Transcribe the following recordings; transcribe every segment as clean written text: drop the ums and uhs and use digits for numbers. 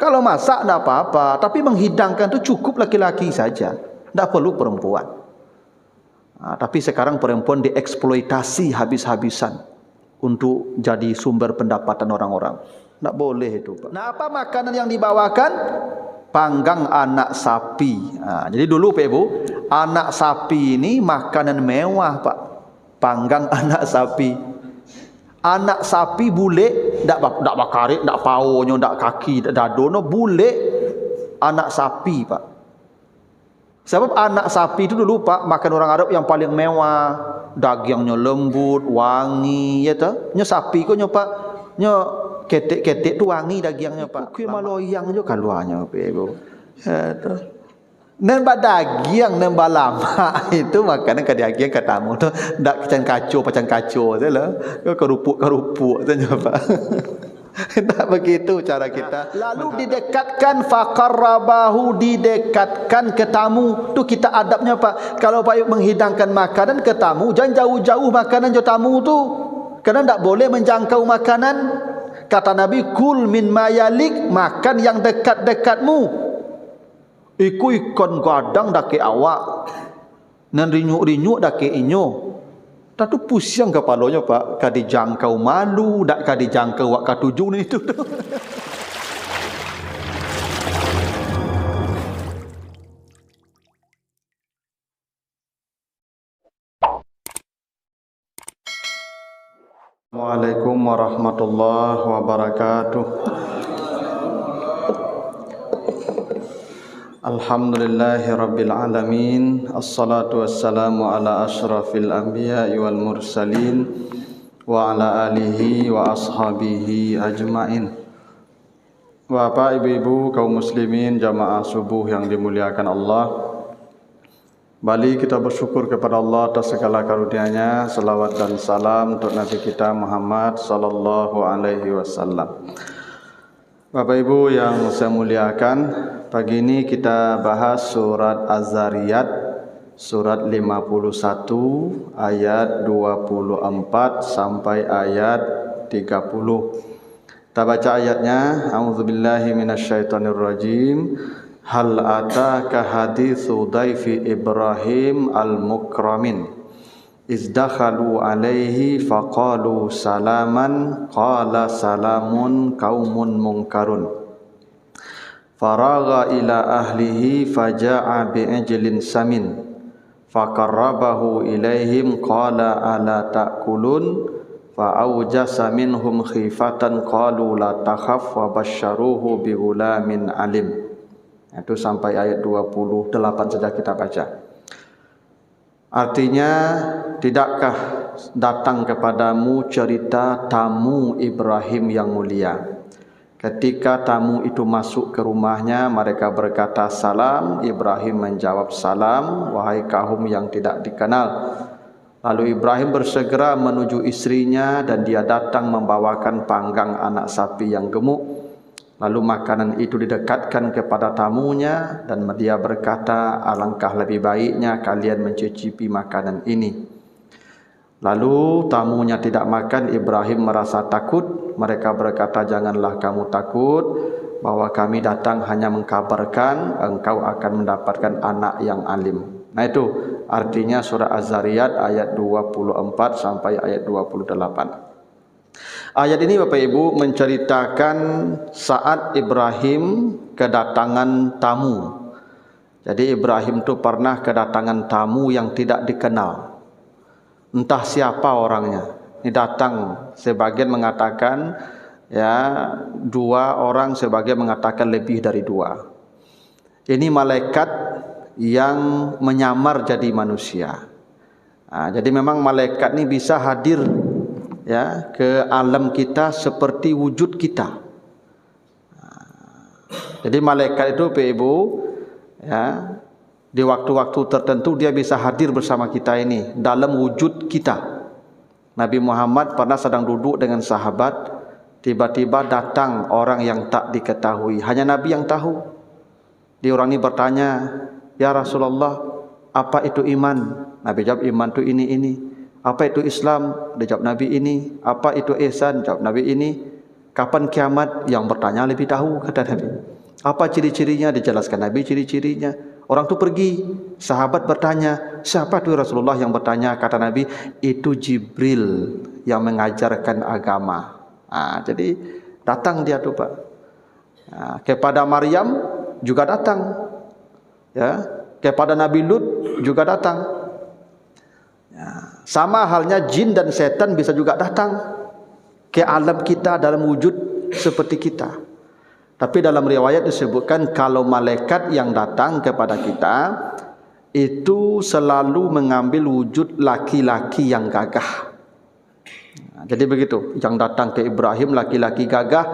Kalau masak tak apa-apa, tapi menghidangkan itu cukup laki-laki saja, tak perlu perempuan. Tapi sekarang perempuan dieksploitasi habis-habisan untuk jadi sumber pendapatan orang-orang. Tak boleh itu, Pak. Nah, apa makanan yang dibawakan? Panggang anak sapi. Jadi dulu Pak Ibu, anak sapi ini makanan mewah, Pak. Panggang anak sapi. Anak sapi bule, tak bakarik, tak paunya, tak kaki, tak dadono, bule anak sapi, Pak. Sebab anak sapi itu dulu, Pak, makan orang Arab yang paling mewah, dagingnya lembut, wangi, ya toh. Nya sapi kok Pak, nya ketek-ketek tu wangi dagingnya, Pak. Kui maloyang juga kaluarnya, Pak Ibu. Ya toh. Nembak daging, nembak lama itu makanan ke daging ke tamu tu ndak pacan kaco tu lah. Kerupuk tu Pak. Tak begitu cara kita. Lalu didekatkan faqarrabahu, didekatkan ke tamu. Tu kita adabnya, Pak. Kalau Pak menghidangkan makanan ke tamu, jangan jauh-jauh makanan ke tamu tu. Karena ndak boleh menjangkau makanan. Kata Nabi, kul min mayalik, makan yang dekat-dekatmu. Iku ikon gadang dake awak, nan rinyuk-rinyuk dake inyo. Tatu pusing kepalanya, Pak. Kadi jangkau malu, dak kadi jangkau wak katuju ni itu. Assalamualaikum warahmatullahi wabarakatuh. Alhamdulillahi rabbil alamin. Assalatu wassalamu ala ashrafil anbiya'i wal mursalin wa ala alihi wa ashabihi ajmain. Bapak, ibu-ibu, kaum muslimin, jamaah subuh yang dimuliakan Allah, balik kita bersyukur kepada Allah atas segala karunia-Nya. Salawat dan salam untuk Nabi kita Muhammad sallallahu alaihi wasallam. Bapak Ibu yang saya muliakan, pagi ini kita bahas surat Az-Zariyat, surat 51 ayat 24 sampai ayat 30. Kita baca ayatnya. A'udzubillahi minasyaitonirrajim. Hal ataka haditsu dhaifi Ibrahim al-mukramin izdakhalu alaihi faqalu salaman qala salamun qaumun munkarun faragha ila ahlihi faja'a bi'ijlin samin faqarrabahu ilaihim qala ala ta'kulun fa'awjasa minhum khifatan qalu la takhaf wa basyaruhu bighulamin alim. Itu sampai ayat 28 saja kita baca. Artinya, tidakkah datang kepadamu cerita tamu Ibrahim yang mulia? Ketika tamu itu masuk ke rumahnya, mereka berkata salam. Ibrahim menjawab salam, wahai kaum yang tidak dikenal. Lalu Ibrahim bersegera menuju istrinya dan dia datang membawakan panggang anak sapi yang gemuk. Lalu makanan itu didekatkan kepada tamunya dan dia berkata, alangkah lebih baiknya kalian mencicipi makanan ini. Lalu tamunya tidak makan, Ibrahim merasa takut. Mereka berkata, janganlah kamu takut, bahwa kami datang hanya mengkabarkan engkau akan mendapatkan anak yang alim. Nah itu artinya surah Az-Zariyat ayat 24 sampai ayat 28. Ayat ini Bapak Ibu menceritakan saat Ibrahim kedatangan tamu. Jadi Ibrahim itu pernah kedatangan tamu yang tidak dikenal. Entah siapa orangnya. Ini datang, sebagian mengatakan ya 2 orang, sebagian mengatakan lebih dari 2. Ini malaikat yang menyamar jadi manusia. Jadi memang malaikat ini bisa hadir ya ke alam kita seperti wujud kita. Jadi malaikat itu Bapak Ibu ya, di waktu-waktu tertentu dia bisa hadir bersama kita ini dalam wujud kita. Nabi Muhammad pernah sedang duduk dengan sahabat, tiba-tiba datang orang yang tak diketahui, hanya Nabi yang tahu. Dia orang ini bertanya, ya Rasulullah, apa itu iman? Nabi jawab, iman itu ini. Apa itu Islam? Dia jawab Nabi ini. Apa itu ihsan? Jawab Nabi ini. Kapan kiamat? Yang bertanya lebih tahu, kata Nabi. Apa ciri-cirinya? Dijelaskan Nabi ciri-cirinya. Orang tu pergi, sahabat bertanya, siapa tu Rasulullah yang bertanya? Kata Nabi, itu Jibril yang mengajarkan agama. Jadi datang dia tu Pak. Kepada Maryam juga datang, ya. Kepada Nabi Lut juga datang. Sama halnya jin dan setan bisa juga datang ke alam kita dalam wujud seperti kita. Tapi dalam riwayat disebutkan kalau malaikat yang datang kepada kita itu selalu mengambil wujud laki-laki yang gagah. Jadi begitu, yang datang ke Ibrahim laki-laki gagah,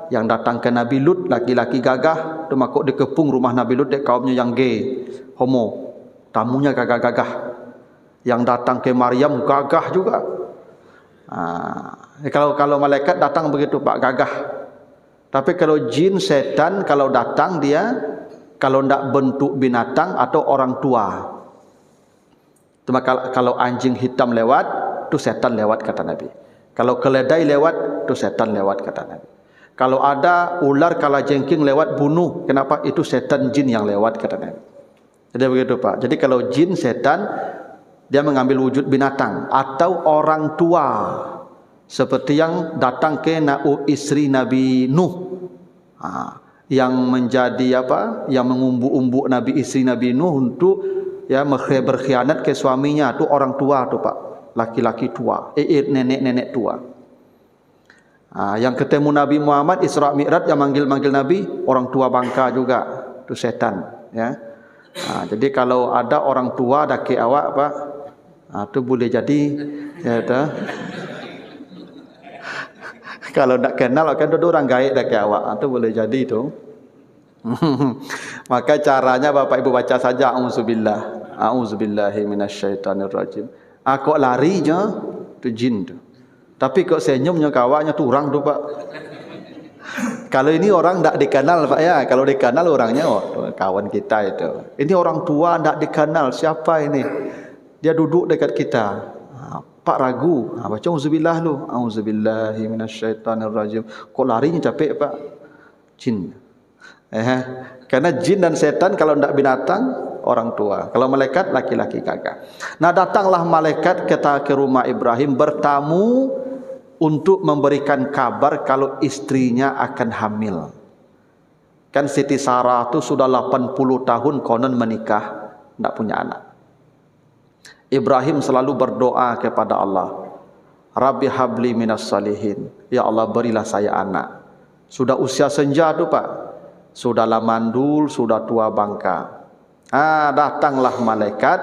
yang datang ke Nabi Lut laki-laki gagah. Itu makuk dikepung rumah Nabi Lut, dek kaumnya yang gay, homo, tamunya gagah-gagah. Yang datang ke Maryam gagah juga. Kalau malaikat datang begitu Pak, gagah. Tapi kalau jin, setan, kalau datang dia, kalau tidak bentuk binatang atau orang tua. Cuma kalau anjing hitam lewat, itu setan lewat, kata Nabi. Kalau keledai lewat, itu setan lewat, kata Nabi. Kalau ada ular kalajengking lewat, bunuh. Kenapa? Itu setan jin yang lewat, kata Nabi. Jadi begitu Pak. Jadi kalau jin, setan, dia mengambil wujud binatang atau orang tua. Seperti yang datang ke istri Nabi Nuh, yang menjadi apa? Yang mengumbu-umbu Nabi istri Nabi Nuh untuk ya berkhianat ke suaminya. Itu orang tua tu Pak, laki-laki tua, nenek-nenek tua. Yang ketemu Nabi Muhammad Isra Mi'raj yang manggil-manggil Nabi, orang tua bangka juga, itu setan. Ya. Jadi kalau ada orang tua daki awak Pak, itu boleh jadi ya dah. Kalau tak kenal kan tu orang gaib dah ke awak, tu boleh jadi tu. Maka caranya Bapak Ibu baca saja auzubillah, auzubillahi minasyaitonirrajim. Kok larinya tu jin tu. Tapi kok senyumnya kawaknya tu orang tu Pak. Kalau ini orang tak dikenal Pak ya, kalau dikenal orangnya kawan kita itu. Ini orang tua tak dikenal, siapa ini? Dia duduk dekat kita. Pak ragu, baca auzubillah lu, auzubillahi minasyaitonirrajim. Kok larinya capek Pak? Jin. Karena jin dan setan kalau tidak binatang, orang tua. Kalau malaikat, laki-laki gagah. Nah, datanglah malaikat ke rumah Ibrahim bertamu untuk memberikan kabar kalau istrinya akan hamil. Kan Siti Sarah tu sudah 80 tahun konon menikah, tidak punya anak. Ibrahim selalu berdoa kepada Allah, Rabbi habli minas salihin, ya Allah berilah saya anak. Sudah usia senja tu Pak, sudah mandul, sudah tua bangka. Datanglah malaikat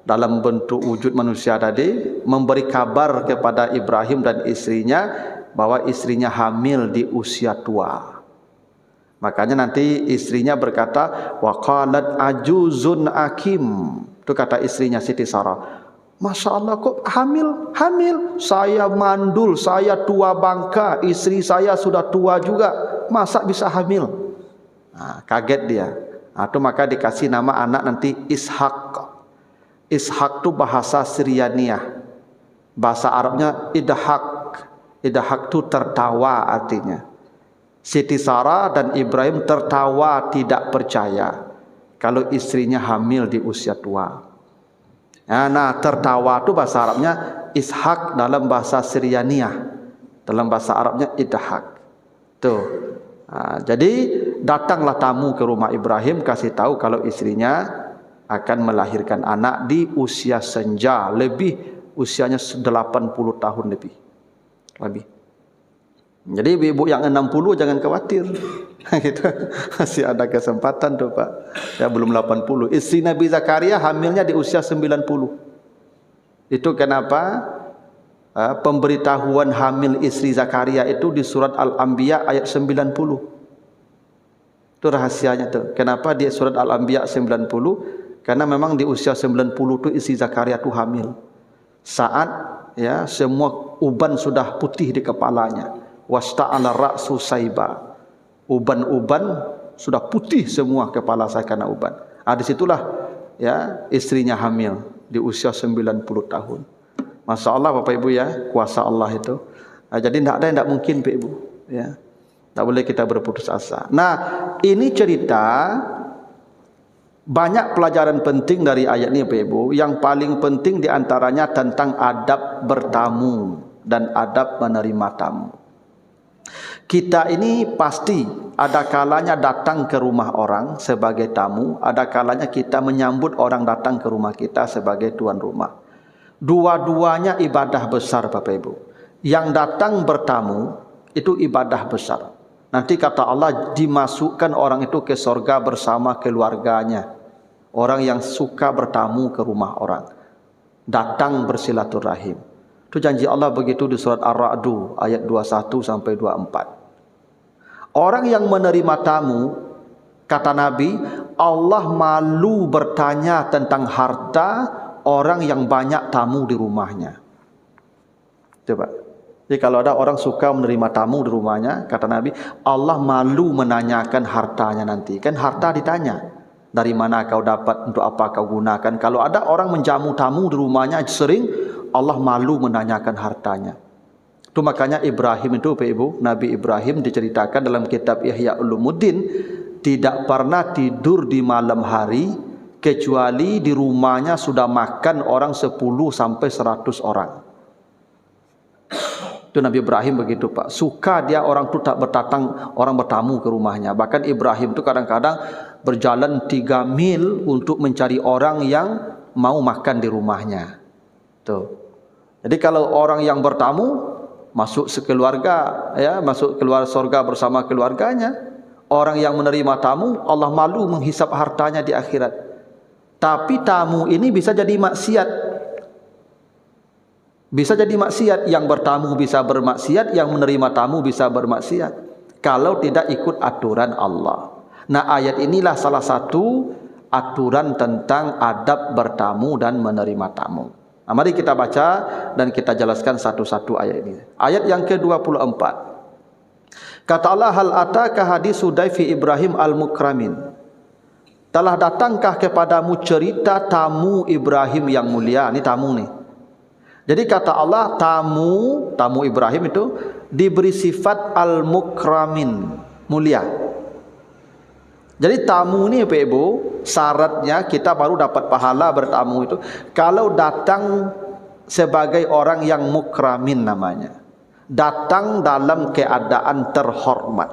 dalam bentuk wujud manusia tadi, memberi kabar kepada Ibrahim dan istrinya bahwa istrinya hamil di usia tua. Makanya nanti istrinya berkata, wa qalat ajuzun akim. Itu kata istrinya Siti Sarah, Masya Allah kok hamil? Saya mandul, saya tua bangka, istri saya sudah tua juga, masa bisa hamil? Kaget dia. Itu maka dikasih nama anak nanti Ishak. Ishak itu bahasa Syrianiah, bahasa Arabnya idhak. Idhak itu tertawa artinya. Siti Sarah dan Ibrahim tertawa tidak percaya kalau istrinya hamil di usia tua. Nah, tertawa itu bahasa Arabnya Ishak, dalam bahasa Syrianiah, dalam bahasa Arabnya idhak. Tuh. Jadi datanglah tamu ke rumah Ibrahim, kasih tahu kalau istrinya akan melahirkan anak di usia senja, usianya 80 tahun lebih. Jadi ibu yang 60 jangan khawatir. Gitu. Masih ada kesempatan tuh Pak. Ya belum 80. Istri Nabi Zakaria hamilnya di usia 90. Itu kenapa pemberitahuan hamil istri Zakaria itu di surat Al-Anbiya ayat 90. Itu rahasianya tuh. Kenapa di surat Al-Anbiya 90? Karena memang di usia 90 itu istri Zakaria itu hamil. Saat ya semua uban sudah putih di kepalanya. Wasta'ala ra'su saiba. Uban-uban sudah putih semua kepala saya karena uban. Disitulah ya istrinya hamil di usia 90 tahun. Masya Allah Bapak Ibu ya, kuasa Allah itu. Jadi tidak ada yang tidak mungkin Pak Ibu. Ya. Tak boleh kita berputus asa. Nah, ini cerita banyak pelajaran penting dari ayat ini Bapak Ibu. Yang paling penting diantaranya tentang adab bertamu dan adab menerima tamu. Kita ini pasti ada kalanya datang ke rumah orang sebagai tamu, ada kalanya kita menyambut orang datang ke rumah kita sebagai tuan rumah. Dua-duanya ibadah besar Bapak Ibu. Yang datang bertamu itu ibadah besar. Nanti kata Allah, dimasukkan orang itu ke surga bersama keluarganya. Orang yang suka bertamu ke rumah orang, datang bersilaturahim. Itu janji Allah begitu di surat Ar-Ra'du ayat 21 sampai 24. Orang yang menerima tamu, kata Nabi, Allah malu bertanya tentang harta orang yang banyak tamu di rumahnya. Coba. Jadi kalau ada orang suka menerima tamu di rumahnya, kata Nabi, Allah malu menanyakan hartanya nanti. Kan harta ditanya, dari mana kau dapat, untuk apa kau gunakan. Kalau ada orang menjamu tamu di rumahnya sering, Allah malu menanyakan hartanya. Itu makanya Ibrahim itu, Bapak Ibu, Nabi Ibrahim diceritakan dalam kitab Ihya Ulumuddin, tidak pernah tidur di malam hari kecuali di rumahnya sudah makan orang 10 sampai 100 orang. Itu Nabi Ibrahim begitu Pak. Suka dia orang itu tak bertatang, orang bertamu ke rumahnya. Bahkan Ibrahim itu kadang-kadang berjalan 3 mil untuk mencari orang yang mau makan di rumahnya. Tuh. Jadi kalau orang yang bertamu masuk sekeluarga, ya, masuk keluar surga bersama keluarganya. Orang yang menerima tamu, Allah malu menghisap hartanya di akhirat. Tapi tamu ini bisa jadi maksiat. Bisa jadi maksiat, yang bertamu bisa bermaksiat, yang menerima tamu bisa bermaksiat kalau tidak ikut aturan Allah. Nah, ayat inilah salah satu aturan tentang adab bertamu dan menerima tamu. Nah, mari kita baca dan kita jelaskan satu-satu ayat ini. Ayat yang ke-24. Kata Allah, hal ataka hadisu daifi Ibrahim al-mukramin. Telah datangkah kepadamu cerita tamu Ibrahim yang mulia? Ini tamu nih. Jadi kata Allah, tamu Ibrahim itu diberi sifat al-mukramin, mulia. Jadi tamu ini Bapak Ibu, syaratnya kita baru dapat pahala bertamu itu kalau datang sebagai orang yang mukramin namanya. Datang dalam keadaan terhormat.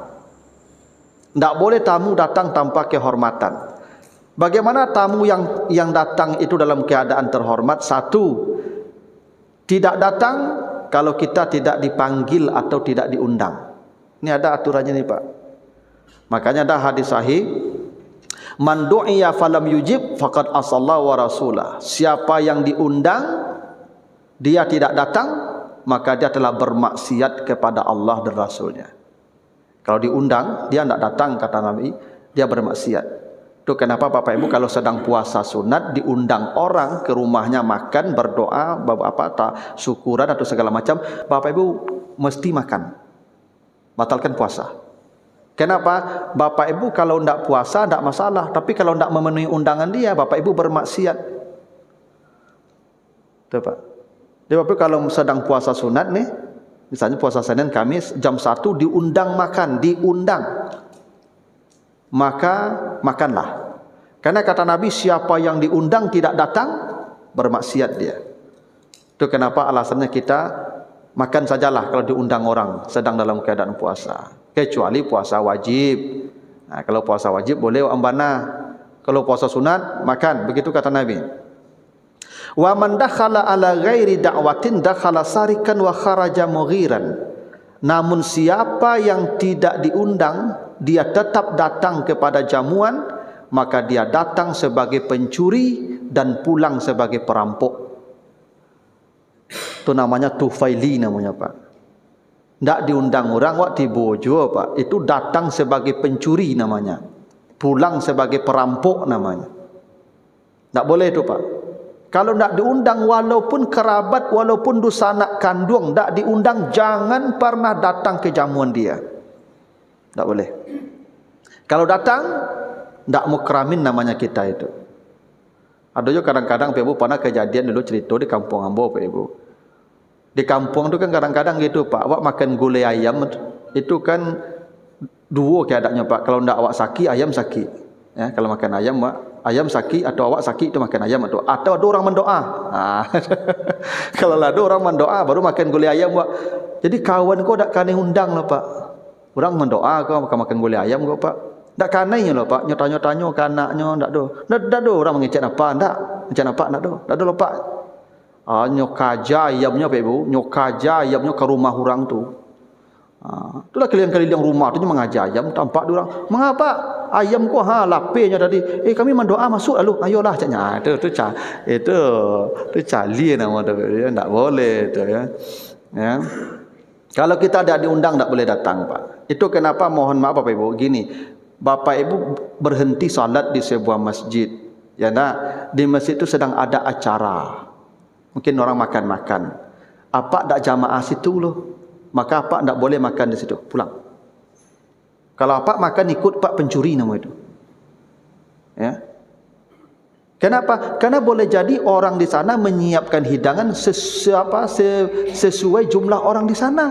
Tidak boleh tamu datang tanpa kehormatan. Bagaimana tamu yang datang itu dalam keadaan terhormat? Satu, tidak datang kalau kita tidak dipanggil atau tidak diundang. Ini ada aturannya nih Pak. Makanya ada hadis sahih, man du'iya falam yujib faqad asallahu wa rasulah. Siapa yang diundang dia tidak datang, maka dia telah bermaksiat kepada Allah dan Rasulnya. Kalau diundang dia tidak datang, kata Nabi, dia bermaksiat. Itu kenapa Bapak Ibu kalau sedang puasa sunat diundang orang ke rumahnya makan, berdoa, syukuran atau segala macam, Bapak Ibu mesti makan. Batalkan puasa. Kenapa? Bapak Ibu kalau tidak puasa tidak masalah, tapi kalau tidak memenuhi undangan dia, Bapak Ibu bermaksiat. Tuh Pak. Jadi Bapak Ibu kalau sedang puasa sunat nih, misalnya puasa Senin Kamis jam 1 diundang makan, maka makanlah. Karena kata Nabi, siapa yang diundang tidak datang, bermaksiat dia. Itu kenapa alasannya kita makan sajalah kalau diundang orang sedang dalam keadaan puasa. Kecuali puasa wajib. Nah, kalau puasa wajib boleh ambana. Kalau puasa sunat makan, begitu kata Nabi. Wa man dakhala ala ghairi da'watin dakhala sarikan wa kharaja mughiran. Namun siapa yang tidak diundang, dia tetap datang kepada jamuan, maka dia datang sebagai pencuri dan pulang sebagai perampok. Itu namanya tufaili namanya Pak. Tidak diundang orang, waktu bojo Pak. Itu datang sebagai pencuri namanya. Pulang sebagai perampok namanya. Tidak boleh itu Pak. Kalau tidak diundang, walaupun kerabat, walaupun dosa anak kandung, tidak diundang, jangan pernah datang ke jamuan dia. Tidak boleh. Kalau datang, tidak mukramin namanya kita itu. Ada juga kadang-kadang Pak Ibu pernah kejadian dulu cerita di kampung Ambo Pak Ibu. Di kampung itu kan kadang-kadang gitu Pak, awak makan gulai ayam, itu kan dua keadaannya Pak. Kalau ndak awak sakit, ayam sakit. Ya, kalau makan ayam, ayam sakit atau awak sakit itu makan ayam atau ada orang mendoa. Kalau ada orang mendoa baru makan gulai ayam Pak. Jadi kawan kau dak kane undang lah Pak. Orang mendoa kau makan gulai ayam kau Pak. Dak kanai lah Pak. Nyotanya ke anaknya ndak do. Ndak do orang mengecek apa ndak. Ngecek apa ndak do. Ndak do lah Pak. Nyokaja ayamnya Pak Ibu. Nyokaja ayamnya ke rumah orang tu. Itulah keliling-keliling rumah tu mengajar ayam, tampak dia orang, mengapa ayam ku lapenya tadi, kami mendoa masuk lalu, ayolah caknya, itu cali nama dia, tak boleh tu ya. Kalau kita tidak diundang tak boleh datang Pak. Itu kenapa mohon maaf Bapak Ibu, gini, Bapak Ibu berhenti salat di sebuah masjid, ya nak, di masjid itu sedang ada acara, mungkin orang makan-makan, apa tak jamaah situ loh. Maka Pak tak boleh makan di situ, pulang. Kalau Pak makan ikut Pak pencuri nama itu. Ya. Kenapa? Karena boleh jadi orang di sana menyiapkan hidangan sesuai jumlah orang di sana.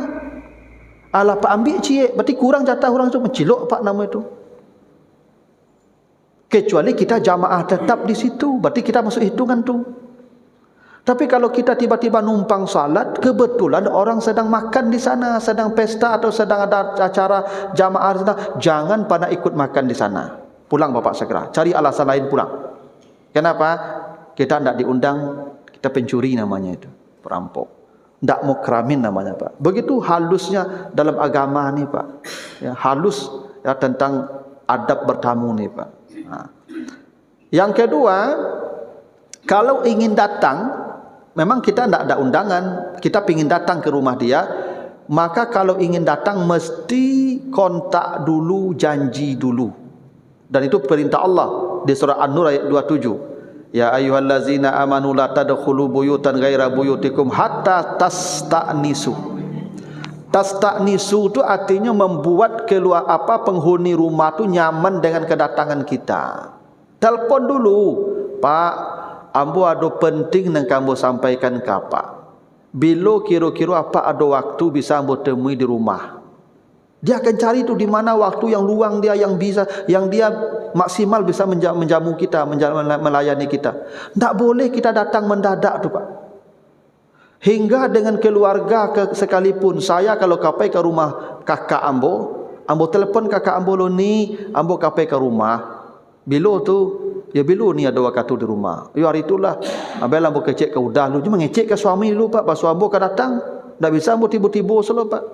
Alah Pak ambil cie, berarti kurang jatah orang itu, mencilok Pak nama itu. Kecuali kita jamaah tetap di situ, berarti kita masuk hitungan tu. Tapi kalau kita tiba-tiba numpang salat, kebetulan orang sedang makan di sana, sedang pesta atau sedang ada acara jamaah di sana, jangan pada ikut makan di sana. Pulang Bapak segera, cari alasan lain pulang. Kenapa? Kita tidak diundang, kita pencuri namanya itu, perampok. Tidak mukramin namanya Pak. Begitu halusnya dalam agama ni Pak. Ya, halus ya, tentang adab bertamu ni Pak. Yang kedua, kalau ingin datang, memang kita tidak ada undangan, kita ingin datang ke rumah dia, maka kalau ingin datang mesti kontak dulu, janji dulu. Dan itu perintah Allah di surah An-Nur ayat 27. Ya ayyuhallazina amanu la tadkhulu buyutan ghaira buyutikum hatta tasta'nisu. Tasta'nisu itu artinya membuat penghuni rumah itu nyaman dengan kedatangan kita. Telepon dulu, Pak, ambo ada penting yang kamu sampaikan ke apa. Bila kira-kira apa ada waktu bisa ambo temui di rumah. Dia akan cari tu di mana waktu yang luang dia, yang bisa, yang dia maksimal bisa menjamu kita, melayani kita. Tak boleh kita datang mendadak tu Pak. Hingga dengan keluarga sekalipun, saya kalau kapai ke rumah kakak ambo telefon kakak ambo lo ni, ambo kapai ke rumah. Bila tu, ya bila ni ada waktu di rumah. Ya hari itulah, abang ambo kecek ke udah lu, cuma ngecek ke suami lu Pak, pas suami akan datang. Tak bisa ambo tiba-tiba selalu Pak.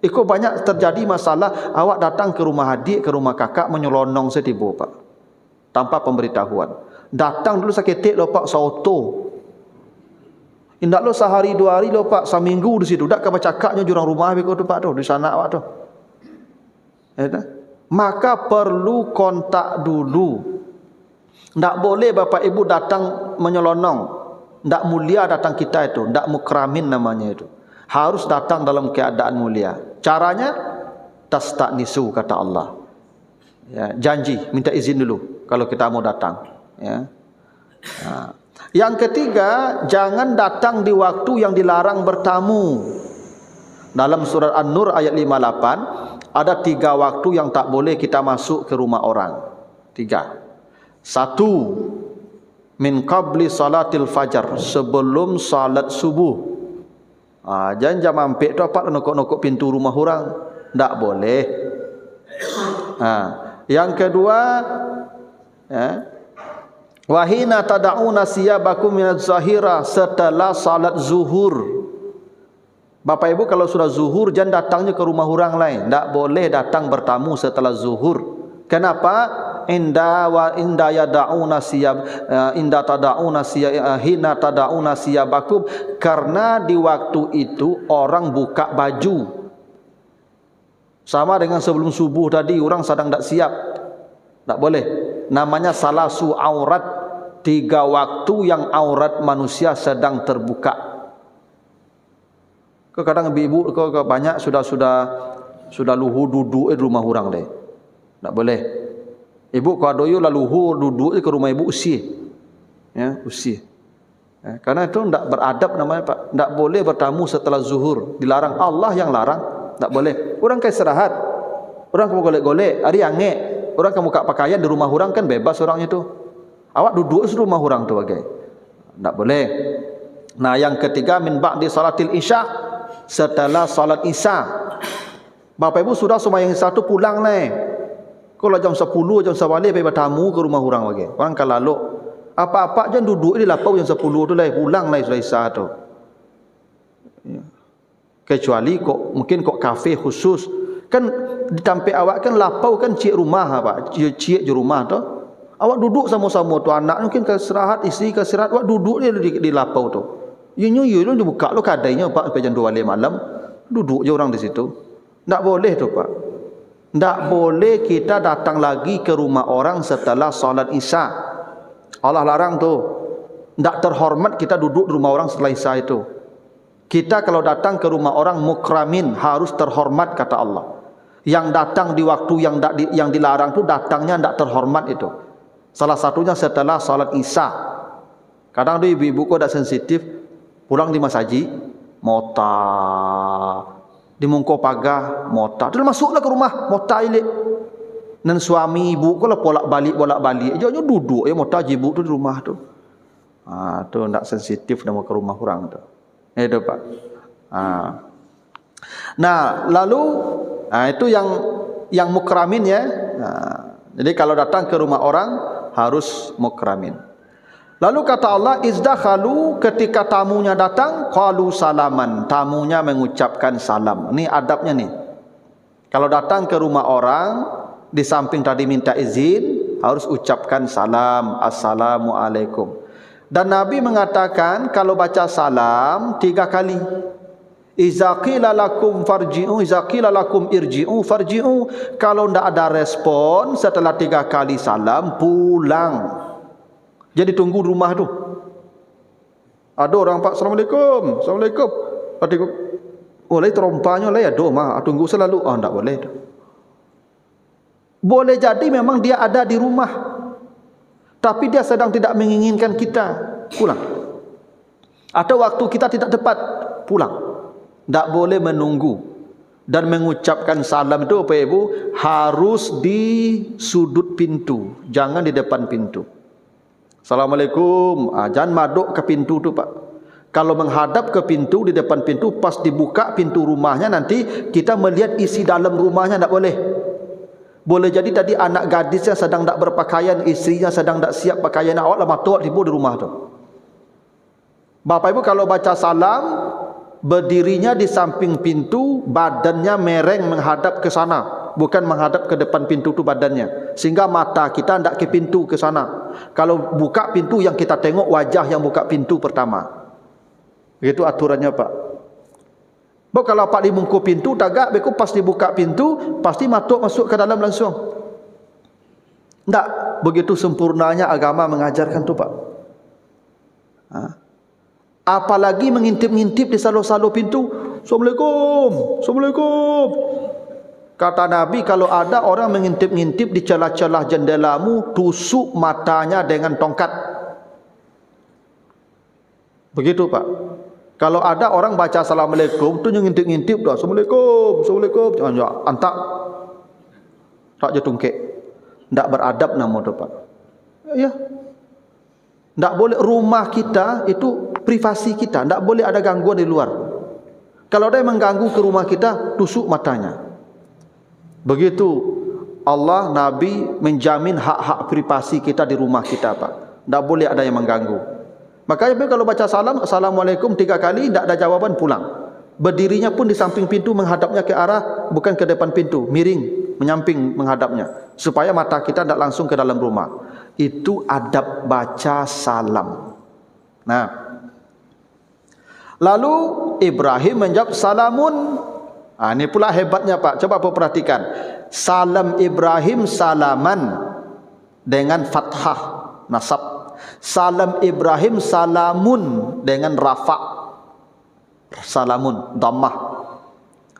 Ikut banyak terjadi masalah, awak datang ke rumah adik, ke rumah kakak menyelonong setiba Pak, tanpa pemberitahuan. Datang dulu saketik lo Pak, sauto. Indak lo sehari dua hari lo Pak, seminggu di situ. Dak kabar cakapnya jurang rumah beko tu Pak tu, di sana awak tu. Maka perlu kontak dulu. Tak boleh Bapak Ibu datang menyelonong. Tak mulia datang kita itu, tak mukramin namanya itu. Harus datang dalam keadaan mulia. Caranya tasta'nisu kata Allah. Ya, janji, minta izin dulu kalau kita mau datang. Ya. Nah. Yang ketiga, jangan datang di waktu yang dilarang bertamu. Dalam surat An-Nur ayat 58 ada 3 waktu yang tak boleh kita masuk ke rumah orang. 3. 1, min qabli salatil fajar, sebelum salat subuh. Jangan jam mampik tu apa nokok-nokok pintu rumah orang, tak boleh. Yang kedua, wahina tada'una siyabakum minaz zahira, setelah salat zuhur. Bapak Ibu kalau sudah zuhur jangan datangnya ke rumah orang lain, tak boleh datang bertamu setelah zuhur. Kenapa? Inda yada'una siyab, inda tada'una siyab, hina tada'una siyabakum, karena di waktu itu orang buka baju. Sama dengan sebelum subuh tadi orang sedang tak siap, tak boleh. Namanya salasu aurat, 3 waktu yang aurat manusia sedang terbuka. Kadang ibu banyak sudah luhur duduk di rumah orang deh, tak boleh. Ibu kalau doyo lalu duduk ke rumah ibu usia, ya usia. Karena itu tidak beradab namanya Pak. Tidak boleh bertamu setelah zuhur, dilarang. Allah yang larang. Tak boleh. Orang kan istirahat. Orang kamu golek-golek, hari angek. Orang kamu buka pakaian di rumah orang kan bebas orangnya tu. Awak duduk di rumah orang tu bagai. Tak boleh. Nah, yang ketiga min ba'di salatil isya, setelah salat isya. Bapak Ibu sudah sembahyang isya tu pulang ni. Kalau jam 10 jam 11 pergi bertamu ke rumah orang bagai. Orang kan lalu apa-apa jangan duduk di lapau jam 10 tu lah pulang lah sudah isya tu. Ya. Kecuali kok mungkin kok kafe khusus kan di tempat awak kan lapau kan cik rumah apa cik je rumah tu awak duduk sama-sama tu anak mungkin ke istirahat isteri ke istirahat awak duduk dia di lapau tu you lu dibuka lu kadainya pak sampai jam 2 malam duduk je orang di situ tak boleh tu pak tak boleh kita datang lagi ke rumah orang setelah solat isya. Allah larang tu tak terhormat kita duduk di rumah orang setelah isya itu. Kita kalau datang ke rumah orang mukramin harus terhormat kata Allah. Yang datang di waktu yang dilarang tu datangnya tidak terhormat itu. Salah satunya setelah salat isya. Kadang tu ibu-ibu kok tak sensitif pulang di masjid mota di mungko pagar mota. Terus masuklah ke rumah mota ilik. Dan suami ibu kok lah bolak-balik. Jangan duduk ya mota ibu tu di rumah tu. Tu tak sensitif nama ke rumah orang tu. Itu Pak. Nah, lalu itu yang mukramin ya. Jadi kalau datang ke rumah orang harus mukramin. Lalu kata Allah izdakhalu ketika tamunya datang qalu salaman. Tamunya mengucapkan salam. Ini adabnya nih. Kalau datang ke rumah orang di samping tadi minta izin harus ucapkan salam, assalamualaikum. Dan Nabi mengatakan kalau baca salam 3 kali. Iza qila lakum farji'u, iza qila lakum irji'u farji'u. Kalau tidak ada respon setelah 3 kali salam, pulang. Jadi tunggu rumah tu. Ada orang Pak, Assalamualaikum. Assalamualaikum. Oleh terompanya lah ya, tunggu selalu. Tak boleh. Boleh jadi memang dia ada di rumah. Tapi dia sedang tidak menginginkan kita pulang. Atau waktu kita tidak tepat pulang. Tak boleh menunggu. Dan mengucapkan salam itu Bapak Ibu harus di sudut pintu, jangan di depan pintu. Assalamualaikum. Jangan maduk ke pintu tu Pak. Kalau menghadap ke pintu di depan pintu pas dibuka pintu rumahnya nanti kita melihat isi dalam rumahnya tak boleh. Boleh jadi tadi anak gadis yang sedang tak berpakaian, istrinya sedang tak siap pakaian, awak lama tu tiba di rumah tu. Bapak Ibu kalau baca salam, berdirinya di samping pintu, badannya mereng menghadap ke sana, bukan menghadap ke depan pintu tu badannya. Sehingga mata kita tidak ke pintu ke sana. Kalau buka pintu yang kita tengok wajah yang buka pintu pertama. Begitu aturannya Pak. Baik kalau Pak dimungku pintu tagak beku pas dibuka pintu pasti masuk ke dalam langsung. Tak begitu sempurnanya agama mengajarkan tu Pak. Apalagi mengintip-ngintip di salo-salo pintu. Assalamualaikum. Assalamualaikum. Kata Nabi kalau ada orang mengintip-ngintip di celah-celah jendelamu, tusuk matanya dengan tongkat. Begitu Pak. Kalau ada orang baca Assalamualaikum tu ngintip-ngintip dah. Assalamualaikum, Assalamualaikum. Jangan antak. Tak je tungkek. Tak beradab nama tu Pak. Ya. Tak boleh rumah kita itu privasi kita. Tak boleh ada gangguan di luar. Kalau ada yang mengganggu ke rumah kita, tusuk matanya. Begitu Allah Nabi menjamin hak-hak privasi kita di rumah kita Pak. Tak boleh ada yang mengganggu. Makanya kalau baca salam, Assalamualaikum 3 kali, tidak ada jawaban pulang. Berdirinya pun di samping pintu menghadapnya ke arah, bukan ke depan pintu, miring, menyamping menghadapnya. Supaya mata kita tidak langsung ke dalam rumah. Itu adab baca salam. Nah, lalu Ibrahim menjawab salamun. Ini pula hebatnya Pak, coba perhatikan. Salam Ibrahim salaman dengan fathah nasab. Salam Ibrahim salamun dengan rafa' salamun dhammah.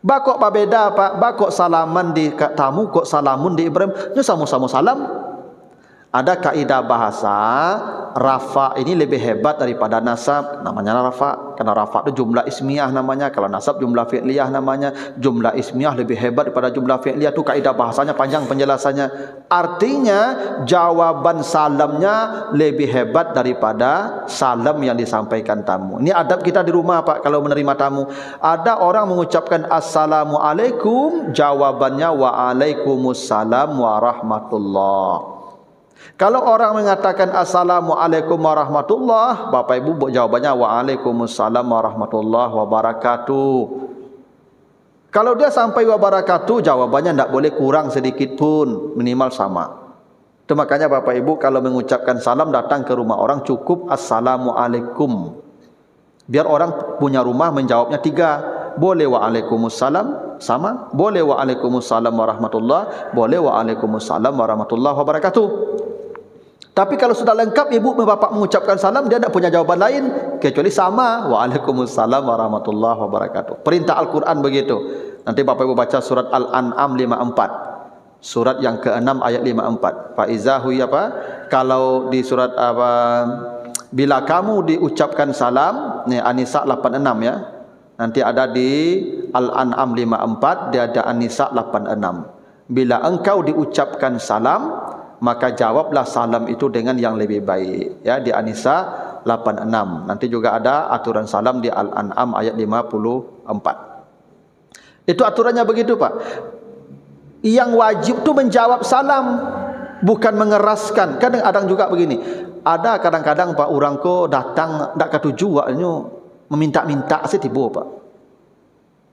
Bakok apa beda Pak? Bakok salaman di tamu, kok salamun di Ibrahim. Ini sama-sama salam. Ada kaidah bahasa, rafa ini lebih hebat daripada nasab. Namanya rafa karena rafa itu jumlah ismiyah namanya. Kalau nasab jumlah fi'liyah namanya. Jumlah ismiyah lebih hebat daripada jumlah fi'liyah. Itu kaidah bahasanya, panjang penjelasannya. Artinya jawaban salamnya lebih hebat daripada salam yang disampaikan tamu. Ini adab kita di rumah Pak kalau menerima tamu. Ada orang mengucapkan assalamualaikum, jawabannya waalaikumsalam warahmatullah. Kalau orang mengatakan assalamualaikum warahmatullah, Bapak Ibu jawabannya waalaikumsalam warahmatullahi wabarakatuh. Kalau dia sampai wabarakatuh, jawabannya tidak boleh kurang sedikit pun, minimal sama. Itu makanya Bapak Ibu kalau mengucapkan salam datang ke rumah orang cukup assalamualaikum. Biar orang punya rumah menjawabnya 3. Boleh waalaikumsalam sama, boleh waalaikumsalam warahmatullah, boleh waalaikumsalam warahmatullahi wabarakatuh. Tapi kalau sudah lengkap ibu dan bapak mengucapkan salam, dia tidak punya jawaban lain kecuali sama, waalaikumsalam warahmatullahi wabarakatuh. Perintah Al-Quran begitu. Nanti bapak ibu baca surat Al-An'am 54. Surat yang ke-6 ayat 54. Faizahu apa? Kalau di surat apa? Bila kamu diucapkan salam, ni An-Nisa 86 ya. Nanti ada di Al-An'am 54, dia ada An-Nisa 86. Bila engkau diucapkan salam, maka jawablah salam itu dengan yang lebih baik. Ya, di An-Nisa 86. Nanti juga ada aturan salam di Al-An'am ayat 54. Itu aturannya begitu Pak. Yang wajib tu menjawab salam, bukan mengeraskan. Kadang-kadang juga begini. Ada kadang-kadang Pak orang ko datang dak katujuannya meminta-minta saya tiba Pak.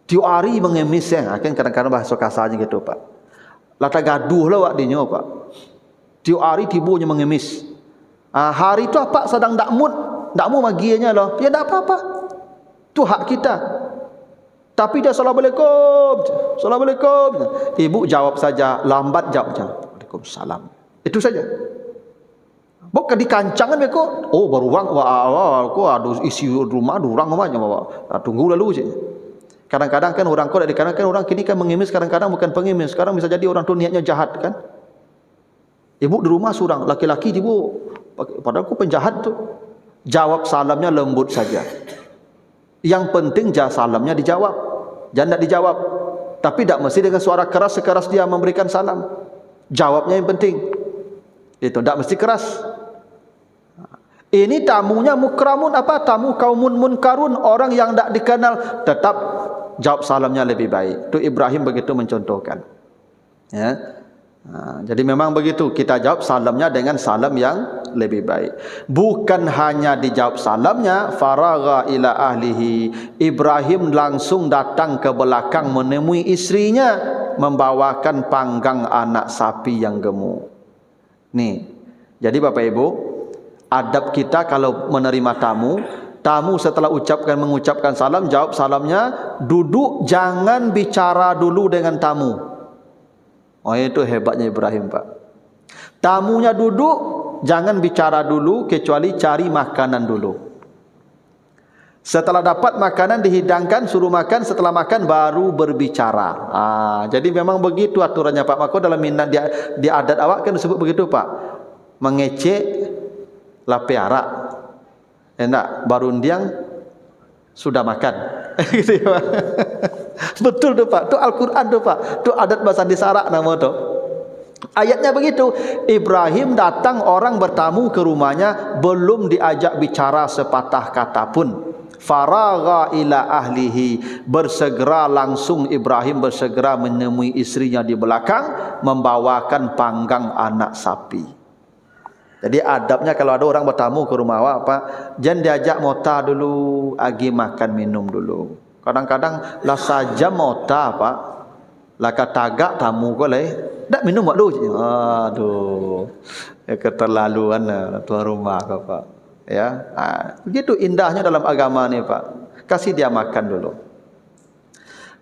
Tiap hari mengemis ya, kan kadang-kadang bahasa kasarnya gitu Pak. Lata gaduh lah wakdinya Pak. Tiap hari tibunya mengemis. Hari itu apa sedang tak mood maginya loh. Ya tak apa-apa. Itu hak kita. Tapi dia assalamualaikum. Assalamualaikum. Ibu jawab saja, lambat jawabnya. Waalaikumsalam. Itu saja. Bukan dikancangan mereka. Oh baru orang aku ada isi rumah ada orang namanya bawa. Tunggu lalu je. Kadang-kadang kan orang kau kadang-kadang kan orang kini kan mengemis, kadang-kadang bukan pengemis. Sekarang bisa jadi orang tu niatnya jahat kan. Ibu di rumah seorang laki-laki ibu, padahal aku penjahat tu. Jawab salamnya lembut saja. Yang penting salamnya dijawab. Jangan tak dijawab. Tapi tak mesti dengan suara keras sekeras dia memberikan salam. Jawabnya yang penting. Itu tak mesti keras. Ini tamunya mukramun apa? Tamu kaumun munkarun, orang yang tak dikenal, tetap jawab salamnya lebih baik. Itu Ibrahim begitu mencontohkan. Ya. Jadi memang begitu, kita jawab salamnya dengan salam yang lebih baik. Bukan hanya dijawab salamnya, faragha ila ahlihi. Ibrahim langsung datang ke belakang menemui istrinya, membawakan panggang anak sapi yang gemuk. Nih, jadi Bapak Ibu, adab kita kalau menerima tamu setelah mengucapkan salam, jawab salamnya, duduk, jangan bicara dulu dengan tamu. Oh itu hebatnya Ibrahim Pak. Tamunya duduk, jangan bicara dulu kecuali cari makanan dulu. Setelah dapat makanan dihidangkan, suruh makan, setelah makan baru berbicara. Jadi memang begitu aturannya Pak. Maka dalam minat di adat awak kan disebut begitu Pak. Mengecek lah piara. Enak baru diang sudah makan. Gitu ya Pak. Betul tu Pak. Tu Al-Quran tu Pak. Tu adat bahasa Disarak nama tu. Ayatnya begitu. Ibrahim datang, orang bertamu ke rumahnya, belum diajak bicara sepatah kata pun. Faragha ila ahlihi, Ibrahim bersegera menemui istrinya di belakang, membawakan panggang anak sapi. Jadi adabnya kalau ada orang bertamu ke rumah awak Pak, jangan diajak mota dulu, agi makan minum dulu. Kadang-kadang lah saja mota Pak, lah katagak tamu ko leh, dak minum mak dulu. Aduh, keterlaluan tuan rumah ko Pak. Ya, begitu indahnya dalam agama ni Pak. Kasih dia makan dulu.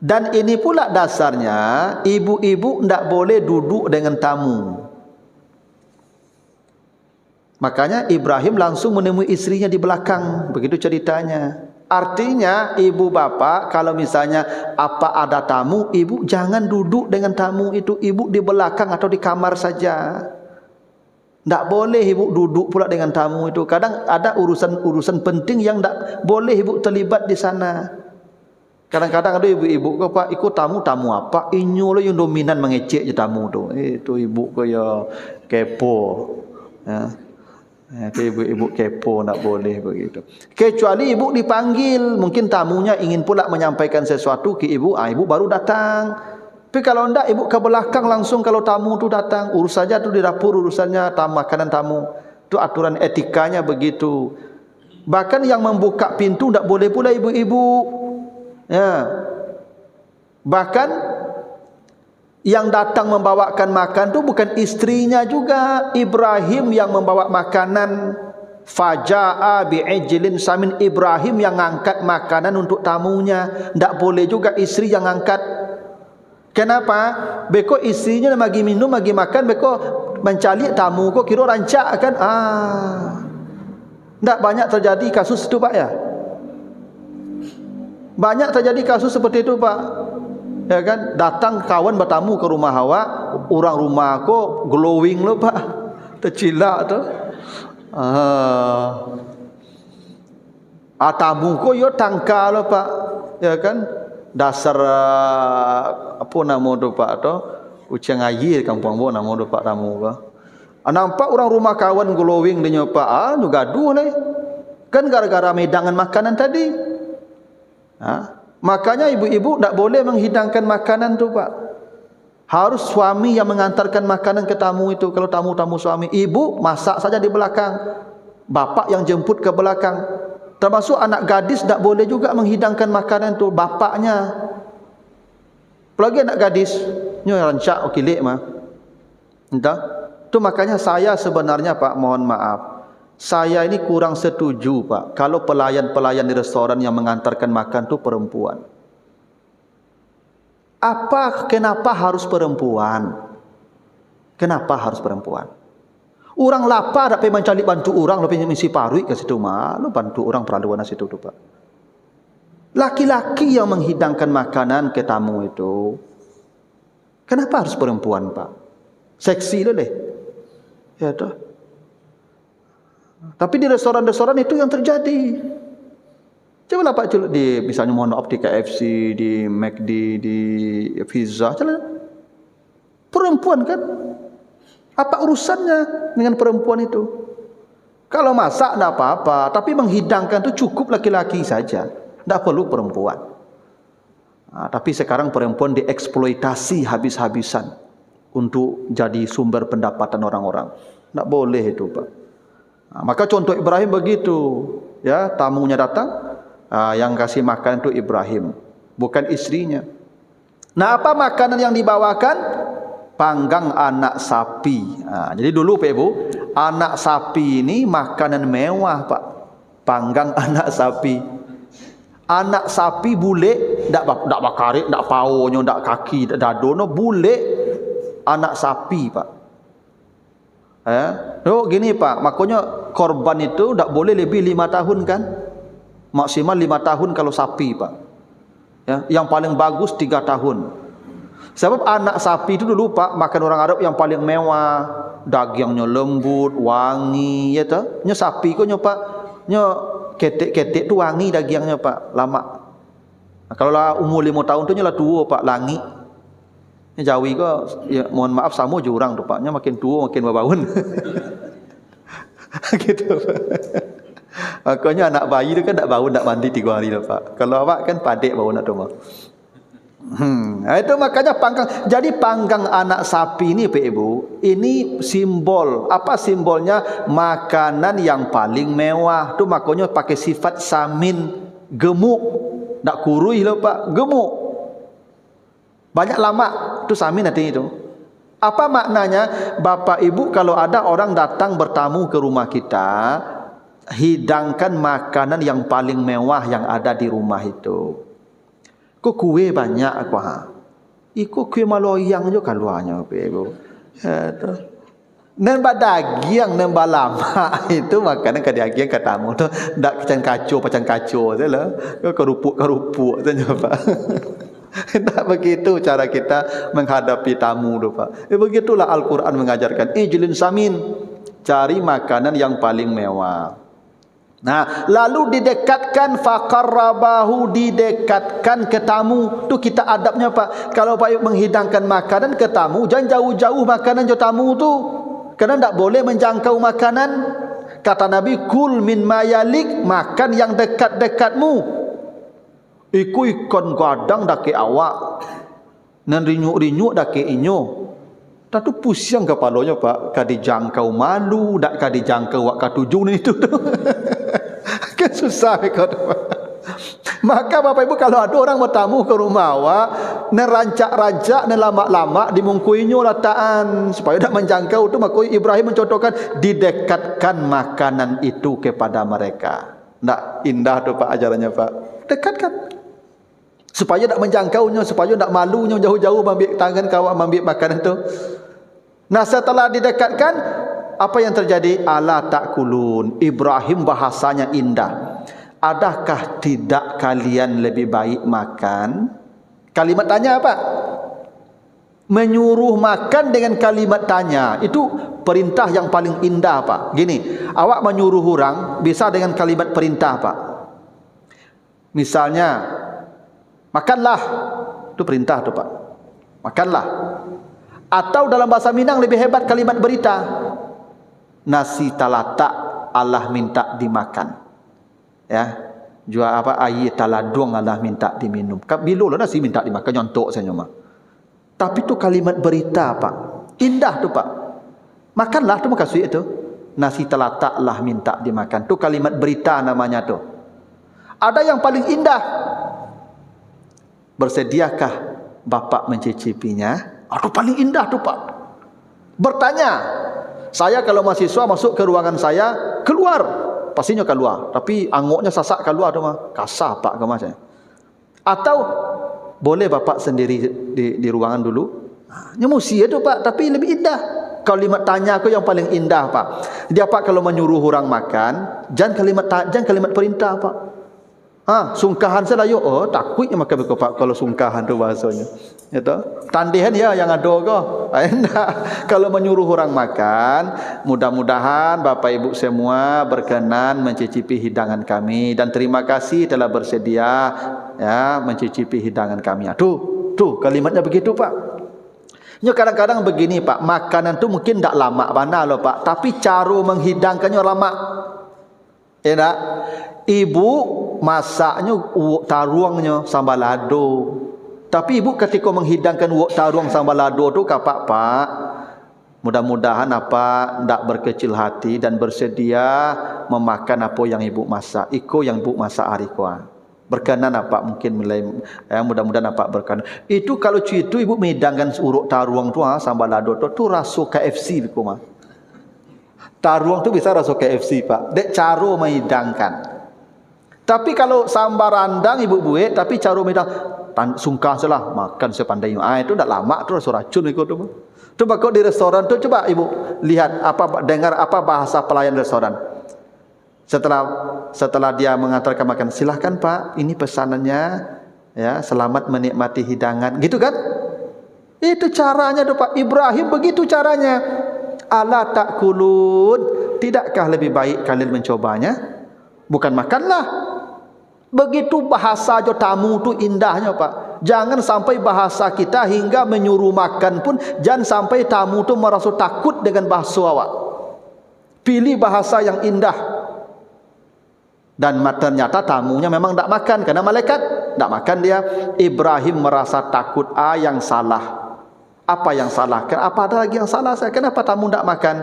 Dan ini pula dasarnya ibu-ibu ndak boleh duduk dengan tamu. Makanya Ibrahim langsung menemui istrinya di belakang. Begitu ceritanya. Artinya ibu bapa kalau misalnya apa ada tamu, ibu jangan duduk dengan tamu itu, ibu di belakang atau di kamar saja. Tak boleh ibu duduk pula dengan tamu itu. Kadang ada urusan penting yang tak boleh ibu terlibat di sana. Kadang-kadang ada ibu-ibu ke pak, ikut tamu apa? Inyo lo yang dominan mengecek je tamu tu. Itu ibu ke ya kepo. Ya. Itu ibu-ibu kepo, tak boleh begitu. Kecuali ibu dipanggil, mungkin tamunya ingin pula menyampaikan sesuatu ke ibu, ibu baru datang. Tapi kalau tidak, ibu ke belakang langsung kalau tamu tu datang, urus saja tu di dapur urusannya, makanan tamu. Itu aturan etikanya begitu. Bahkan yang membuka pintu tidak boleh pula ibu-ibu. Ya. Bahkan yang datang membawakan makan tu bukan istrinya juga. Ibrahim yang membawa makanan. Faja'a bi'ijlin samin. Ibrahim yang angkat makanan untuk tamunya. Tak boleh juga istri yang angkat. Kenapa? Beko istrinya bagi minum, bagi makan, beko mencari tamu kok kira rancak kan? Tak banyak terjadi kasus itu pak ya? Banyak terjadi kasus seperti itu pak. Ya kan? Datang kawan bertamu ke rumah awak, orang rumah kok glowing lo pak, tercilak tu. Tamu kok yo tangka lo pak, ya kan? Dasar apa nama tu pak tu, ucang air kampung bo nama tu pak tamu ke. Nampak orang rumah kawan glowing dia pak, juga gaduh ni. Kan gara-gara medangan makanan tadi. Makanya ibu-ibu tak boleh menghidangkan makanan tu pak. Harus suami yang mengantarkan makanan ke tamu itu. Kalau tamu-tamu suami, ibu masak saja di belakang, bapak yang jemput ke belakang. Termasuk anak gadis tak boleh juga menghidangkan makanan tu, bapaknya. Apalagi anak gadis, nyo rancak okilik mah. Entah. Tu makanya saya sebenarnya pak, mohon maaf, saya ini kurang setuju pak kalau pelayan-pelayan di restoran yang mengantarkan makan tu perempuan. Kenapa harus perempuan? Kenapa harus perempuan? Orang lapar tak pergi mencari bantu orang, lebih misi parui ke situ mah, lu bantu orang perlaluan situ tu pak. Laki-laki yang menghidangkan makanan ke tamu itu, kenapa harus perempuan pak? Seksi leh, ya toh. Tapi di restoran-restoran itu yang terjadi. Coba lah pak culuk di, misalnya mohon maaf di KFC, di McD, di Pizza, perempuan kan? Apa urusannya dengan perempuan itu? Kalau masak tidak apa-apa, tapi menghidangkan itu cukup laki-laki saja, tidak perlu perempuan. Tapi sekarang perempuan dieksploitasi habis-habisan untuk jadi sumber pendapatan orang-orang. Tidak boleh itu pak. Maka contoh Ibrahim begitu, ya, tamunya datang, yang kasih makan itu Ibrahim, bukan istrinya. Nah, apa makanan yang dibawakan? Panggang anak sapi. Jadi dulu Pak Ibu, anak sapi ini makanan mewah Pak. Panggang anak sapi. Anak sapi bule, tak bakarik, tak paunya, tak kaki, tak dadono, bule anak sapi Pak. Gini Pak, makanya korban itu tak boleh lebih 5 tahun kan? Maksimal 5 tahun kalau sapi Pak. Ya, yang paling bagus 3 tahun. Sebab anak sapi itu dulu Pak, makan orang Arab yang paling mewah, dagingnya lembut, wangi, ya toh. Nya sapi kok nyo Pak, nyo ketek-ketek tu wangi dagingnya Pak, lama. Kalau lah umur 5 tahun tu nya lah tua Pak, langi. Nya Jawi kok, ya mohon maaf sama jurang tu Pak, nya makin tua makin berbaun. Gitu Pak. Makanya anak bayi tu kan tak bau, tak mandi 3 hari dah Pak. Kalau awak kan padek bau nak tu mah. Itu makanya panggang. Jadi panggang anak sapi ini Pak Ibu, ini simbol. Apa simbolnya? Makanan yang paling mewah. Itu makanya pakai sifat samin, gemuk. Tak kurui loh Pak, gemuk. Banyak lama itu samin nanti itu. Apa maknanya? Bapak Ibu kalau ada orang datang bertamu ke rumah kita, hidangkan makanan yang paling mewah yang ada di rumah itu. Kok kue banyak aku Iku kue maloyang jo kaluarnya Ibu. Nembak daging nembak lama itu makanan ke daging ke tamu tu dak pacan kaco tu lah. Kerupuk tu Pak. Tak begitu cara kita menghadapi tamu tu Pak. Begitulah Al-Quran mengajarkan ijlin samin. Cari makanan yang paling mewah. Nah, lalu didekatkan, faqarrabahu, didekatkan ke tamu. Tu kita adabnya Pak. Kalau Pak Ayub menghidangkan makanan ke tamu, jangan jauh-jauh makanan ke tamu tu. Kerana tak boleh menjangkau makanan. Kata Nabi, kul min mayalik, makan yang dekat-dekatmu. Iku ikon gadang dak ke awak. Nan rinyuk-rinyuk dak ke inyo. Tak tu pusing kepalanya Pak. Kadi jangkau malu, dak kadi jangkau wak katuju ni itu. Kan susah kau. Maka Bapak Ibu kalau ada orang bertamu ke rumah awak, nerancak-rancak, lama-lama dimungkuinya lataan supaya tak menjangkau tu, maka Ibrahim mencontohkan didekatkan makanan itu kepada mereka. Tak indah tu Pak ajarannya Pak. Dekatkan. Supaya tak menjangkaunya, supaya tak malunya jauh-jauh ambil tangan kawak ambil makanan tu. Nah, setelah didekatkan, apa yang terjadi? Ala takulun. Ibrahim bahasanya indah. Adakah tidak kalian lebih baik makan? Kalimat tanya apa? Menyuruh makan dengan kalimat tanya. Itu perintah yang paling indah Pak. Gini, awak menyuruh orang bisa dengan kalimat perintah Pak. Misalnya, makanlah. Itu perintah tu Pak. Makanlah. Atau dalam bahasa Minang lebih hebat kalimat berita. Nasi talatak Allah minta dimakan. Ya. Jual apa? Air taladung Allah minta diminum. Bila lah nasi minta dimakan, nyontok saya nyoma. Tapi tu kalimat berita Pak. Indah tu Pak. Makanlah tu maksud itu. Nasi talatak Allah minta dimakan. Tu kalimat berita namanya tu. Ada yang paling indah. Bersediakah Bapak mencicipinya? Aduh paling indah tu Pak. Bertanya. Saya kalau mahasiswa masuk ke ruangan saya, keluar. Pastinya keluar. Tapi angoknya sasak keluar tu mah. Kasar Pak ke macam. Atau boleh Bapak sendiri di ruangan dulu? Nya mesti itu Pak, tapi lebih indah. Kalimat tanya aku yang paling indah Pak. Dia Pak kalau menyuruh orang makan, jangan kalimat perintah Pak. Sungkahan saya yo, takutnya makan beku Pak kalau sungkahan tu bahasanya. Ya toh? Tandihan ya yang ada kok. Enak. Kalau menyuruh orang makan, mudah-mudahan Bapak Ibu semua berkenan mencicipi hidangan kami dan terima kasih telah bersedia ya mencicipi hidangan kami. Tuh kalimatnya begitu Pak. Ya kadang-kadang begini Pak, makanan tu mungkin tak lama mana loh Pak, tapi cara menghidangkannya lama. Ya tak? Ibu masaknya uwak taruangnya sambal lado. Tapi ibu ketika menghidangkan uwak taruang sambal lado tu kapak Pak, mudah-mudahan apa ndak berkecil hati dan bersedia memakan apa yang ibu masak. Iko yang ibu masak hari kuah. Berkenan apa mungkin mulai mudah-mudahan apa berkenan. Itu kalau itu ibu menghidangkan uruk taruang tu sambal lado tu rasa KFC biku mah. Taruang tu bisa rasa KFC Pak. Dek cara menghidangkan. Tapi kalau sambar randang ibu buat, tapi cara medang sungkah salah makan sepandai. Itu dah lama tu rasa racun ikut tu. Coba kau di restoran tu coba ibu lihat dengar apa bahasa pelayan restoran. Setelah dia mengantarkan makan, silahkan Pak, ini pesanannya ya, selamat menikmati hidangan. Gitu kan? Itu caranya tu Pak. Ibrahim begitu caranya. Ala takulun, tidakkah lebih baik kalian mencobanya? Bukan makanlah. Begitu bahasa jo tamu tu indahnya Pak. Jangan sampai bahasa kita hingga menyuruh makan pun jangan sampai tamu tu merasa takut dengan bahasa awak. Pilih bahasa yang indah. Dan ternyata tamunya memang tak makan karena malaikat tak makan dia. Ibrahim merasa takut. Yang salah. Apa yang salah? Apa ada lagi yang salah saya? Kenapa tamu tak makan?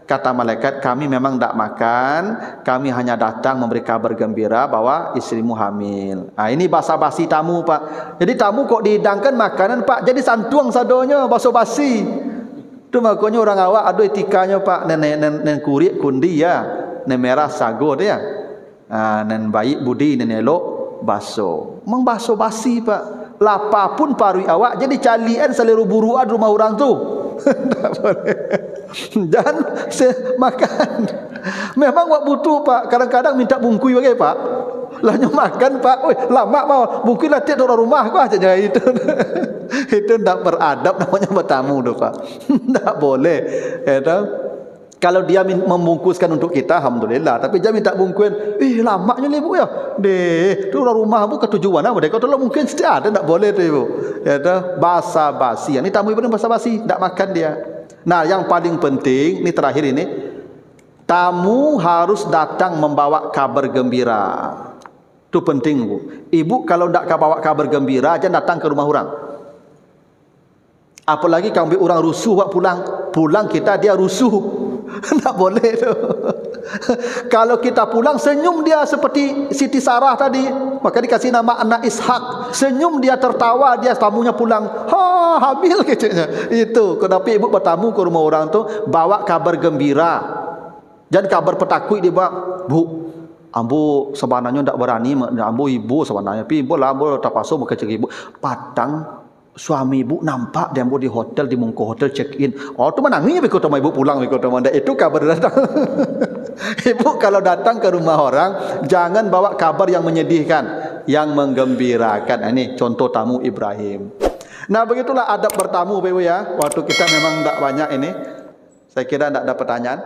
Kata malaikat, kami memang tak makan. Kami hanya datang memberi kabar gembira bahwa istrimu hamil. Ini basa-basi tamu Pak. Jadi tamu kok dihidangkan makanan Pak. Jadi santuang sadonya basa-basi. Itu makanya orang awak ada etikanya Pak. Nen kurit kundi ya. Nen merah sago dia. Nen baik budi nen elok baso. Memang basa-basi Pak. Lapa pun parui awak jadi calian selalu buruan rumah orang tu. Tak boleh. Dan makan. Memang wak butuh Pak. Kadang-kadang minta bungkui bagi Pak. Lahnya makan Pak. Oi, lama mau bungkui lah tiap orang rumah kau aja itu. Itu tak beradab namanya bertamu tu Pak. Tak boleh. Kalau dia membungkuskan untuk kita, alhamdulillah. Tapi dia minta bungkusan, lamanya ni ibu ya. Deh, tu rumah ibu ketujuan apa? Kau tolong mungkin setiap ada tak boleh tu ibu. Ya dah, basa-basi. Ini tamu ibu ni basa-basi, tak makan dia. Nah, yang paling penting, ni terakhir ini, tamu harus datang membawa kabar gembira. Itu penting bu. Ibu kalau tak bawa kabar gembira, jangan datang ke rumah orang. Apalagi kalau orang rusuh pulang kita dia rusuh. Tak boleh tu. Kalau kita pulang senyum dia seperti Siti Sarah tadi, maka dikasih nama anak Ishak. Senyum dia, tertawa dia, tamunya pulang. Hamil kecilnya. Itu kenapa ibu bertamu ke rumah orang tu bawa kabar gembira. Jangan kabar petakui dia bawa. Bu, ambo sebenarnya tak berani, ambo ibu sebenarnya. Tapi ibu lah, ambo tak pasal muka cek ibu. Patang suami ibu nampak dia ambo di hotel, di Mungko hotel check in. Oh tu menangis begitu sama ibu pulang begitu sama itu kabar datang. Ibu kalau datang ke rumah orang jangan bawa kabar yang menyedihkan, yang menggembirakan. Ini contoh tamu Ibrahim. Nah begitulah adab bertamu ibu ya. Waktu kita memang tak banyak ini. Saya kira tak ada pertanyaan.